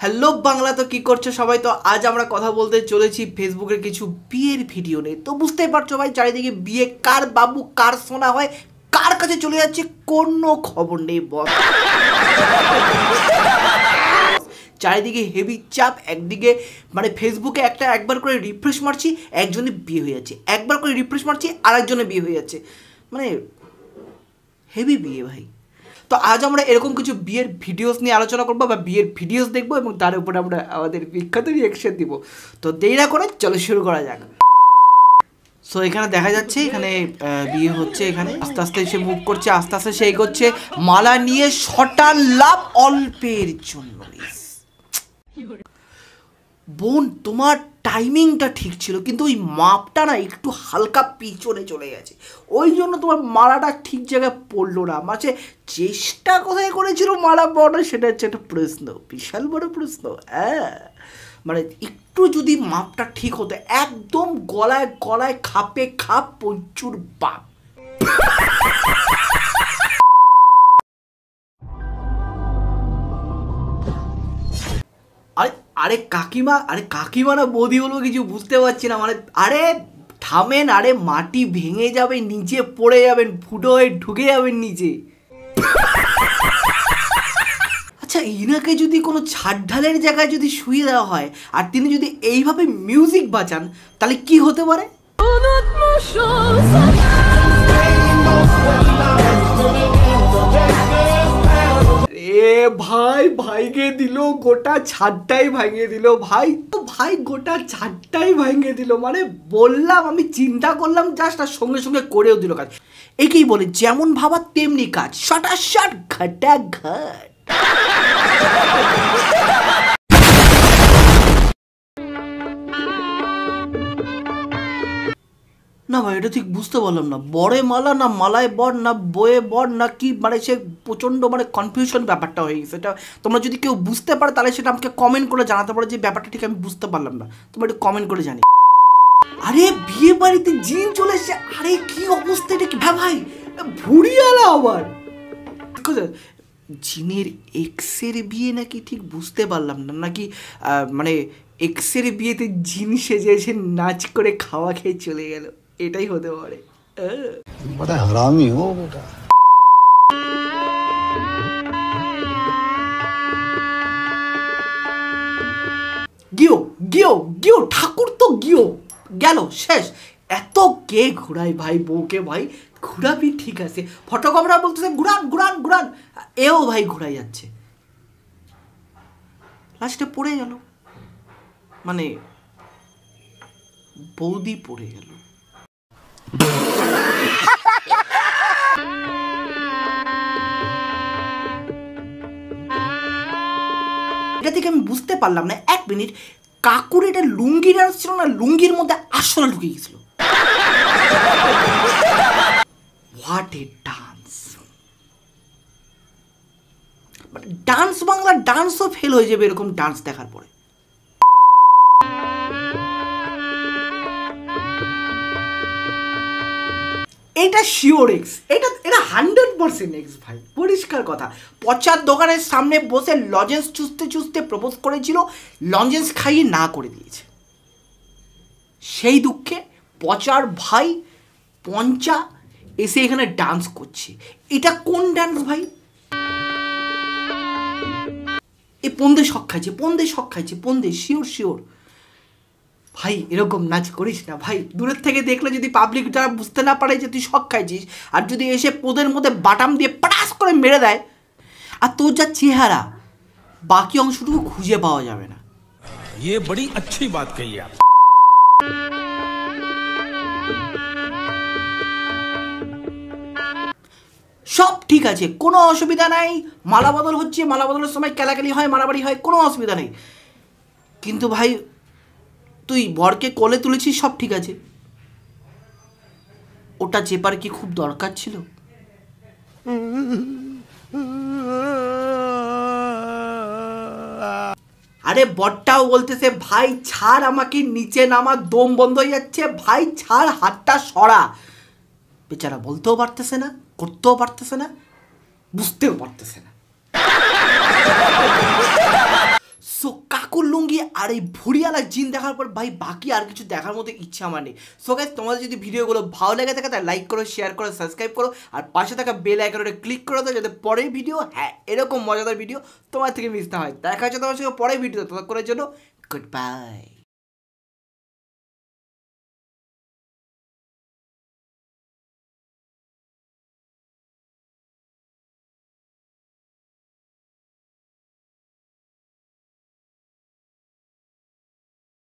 Hello Bangla, তো কি করছো সবাই? তো আজ আমরা কথা বলতে চলেছি ফেসবুকের কিছু বিয়ের ভিডিও নিয়ে। তো বুঝতেই পারছো ভাই, চারিদিকে বিয়ে কার বাবু কার সোনা হয়, কার কাছে চলে যাচ্ছে কোনো খবর নেই বস। চারিদিকে হেভি চাপ। একদিকে মানে ফেসবুকে একবার করে রিফ্রেশ মারছি, একজনের বিয়ে হয়ে যাচ্ছে, একবার করে রিফ্রেশ মারছি আর একজনের বিয়ে হয়ে যাচ্ছে, মানে হেভি বিয়ে ভাই। তো আজ আমরা এরকম কিছু বিয়ের ভিডিওস নিয়ে আলোচনা করবো বা বিয়ের ভিডিওস দেখবো এবং তার উপরে আমরা আমাদের বিখ্যাত রিঅ্যাকশন দিব। তো দেরি না করে চলো শুরু করা যাক। সো এখানে দেখা যাচ্ছে এখানে বিয়ে হচ্ছে, এখানে আস্তে আস্তে সে মুভ করছে, আস্তে আস্তে সে এগোচ্ছে মালা নিয়ে। শটান লাভ অল্পের জন্য। বোন তোমার টাইমিংটা ঠিক ছিল, কিন্তু ওই মাপটা না একটু হালকা পিছনে চলে গেছে, ওই জন্য তোমার মালাটা ঠিক জায়গায় পড়লো না। মাঝে চেষ্টা কোথায় করেছিল মালা পড়া, সেটা হচ্ছে একটা প্রশ্ন, বিশাল বড় প্রশ্ন। হ্যাঁ মানে একটু যদি মাপটা ঠিক হতো, একদম গলায় গলায় খাপে খাপ পঞ্চুর বাপ। আরে কাকিমা না বৌদি বলবো কিছু বুঝতে পারছি না, মানে আরে থামেন, আরে মাটি ভেঙে যাবে, নিচে পড়ে যাবেন, ফুটো হয়ে ঢুকে যাবেন নিচে। আচ্ছা, ইনাকে যদি কোনো ছাদ ঢালের জায়গায় যদি শুয়ে দেওয়া হয় আর তিনি যদি এইভাবে মিউজিক বাজান, তাহলে কি হতে পারে? এ ভাই ভাইগে দিল, গোটা ছাদটাই ভাঙিয়ে দিল ভাই। তো ভাই গোটা ছাদটাই ভাঙিয়ে দিল, মানে বললাম, আমি চিন্তা করলাম জাস্ট, আর সঙ্গে সঙ্গে করেও দিল কাজ। একেই বলে যেমন ভাবা তেমনি কাজ, শটাশট ঘটাঘট। না ভাই, এটা ঠিক বুঝতে পারলাম না, বরে মালা না মালায় বর না বয়ে বর না কি, মানে সে প্রচণ্ড মানে কনফিউশন ব্যাপারটা হয়ে গেছে। এটা তোমরা যদি কেউ বুঝতে পারো তাহলে সেটা আমাকে কমেন্ট করে জানাতে পারো যে ব্যাপারটা ঠিক আমি বুঝতে পারলাম না, তোমরা একটু কমেন্ট করে জানি। আরে বিয়ে বাড়িতে জিন চলে এসছে, আরে কি অবস্থা এটা, কি ভাই ভুড়িয়ালা আবার জিনের এক্সের বিয়ে নাকি, ঠিক বুঝতে পারলাম না, নাকি মানে এক্সের বিয়েতে জিন সেজে এসে নাচ করে খাওয়া খেয়ে চলে গেল, এটাই হতে পারে। বড় হারামি হো বেটা। গিও গিও গিও ঠাকুর, তো গিও গেল শেষ। এত কে ঘুরাই ভাই বউকে, ভাই ঘুরাবি ঠিক আছে, ফটোগ্রাফার বলতেছে ঘুরান ঘুরান ঘুরান, এও ভাই ঘুরাই যাচ্ছে, লাস্টে পড়ে গেল, মানে বৌদি পড়ে গেল। এটা থেকে আমি বুঝতে পারলাম না, এক মিনিট, কাকুর এটা লুঙ্গি ডান্স ছিল না, লুঙ্গির মধ্যে আসলে ঢুকে গেছিল। What a dance, dance Bangla ডান্সও ফেল হয়ে যাবে এরকম ডান্স দেখার পরে। এটা শিওর এক্স, এটা 100% এক্স ভাই, পরিষ্কার কথা। পচার দোকানের সামনে বসে লজেন্স চুষতে চুষতে প্রপোজ করেছিল, লজেন্স খাইয়ে না করে দিয়েছে, সেই দুঃখে পচার ভাই পঞ্চা এসে এখানে ডান্স করছে। এটা কোন ডান্স ভাই? এ পন্দে শখ খাইছে, পন্দে শখ খাইছে, পন্দে শিওর শিওর ভাই। এরকম নাচ করিস না ভাই, দূরের থেকে দেখলে যদি পাবলিক যারা বুঝতে না পারে যে তুই শখ খাইছিস, আর যদি এসে পোদের মধ্যে বাটাম দিয়ে পাটাস করে মেরে দেয়, আর তোর যা চেহারা, বাকি অংশটুকু খুঁজে পাওয়া যাবে না। ये बड़ी अच्छी बात कही आप। সব ঠিক আছে, কোনো অসুবিধা নাই, মালা বদল হচ্ছে, মালা বদলের সময় কেলাকেলি হয়, মারামারি হয়, কোনো অসুবিধা নেই, কিন্তু ভাই তুই বরকে কোলে তুলেছিস, সব ঠিক আছে, ওটা চেপার কি খুব দরকার ছিল? আরে বরটাও বলতেছে ভাই ছাড় আমাকে, নিচে নামা, দম বন্ধ হয়ে যাচ্ছে, ভাই ছাড়, হাতটা সরা। বেচারা বলতেও পারতেছে না, করতেও পারতেছে না, বুঝতেও পারতেছে না। সো আর এই ভুড়িয়ালা জিন দেখার পর ভাই বাকি আর কিছু দেখার মতো ইচ্ছা আমার নেই। সো গাইস, তোমাদের যদি ভিডিওগুলো ভালো লেগে থাকে তাহলে লাইক করো, শেয়ার করো, সাবস্ক্রাইব করো, আর পাশে থাকা বেল আইকনটা ক্লিক করে দাও যাতে পরের ভিডিও, হ্যাঁ এরকম মজাদার ভিডিও তোমার থেকে মিস না হয়। দেখা হচ্ছে তোমার সঙ্গে পরের ভিডিও, ততক্ষণের জন্য গুড বাই।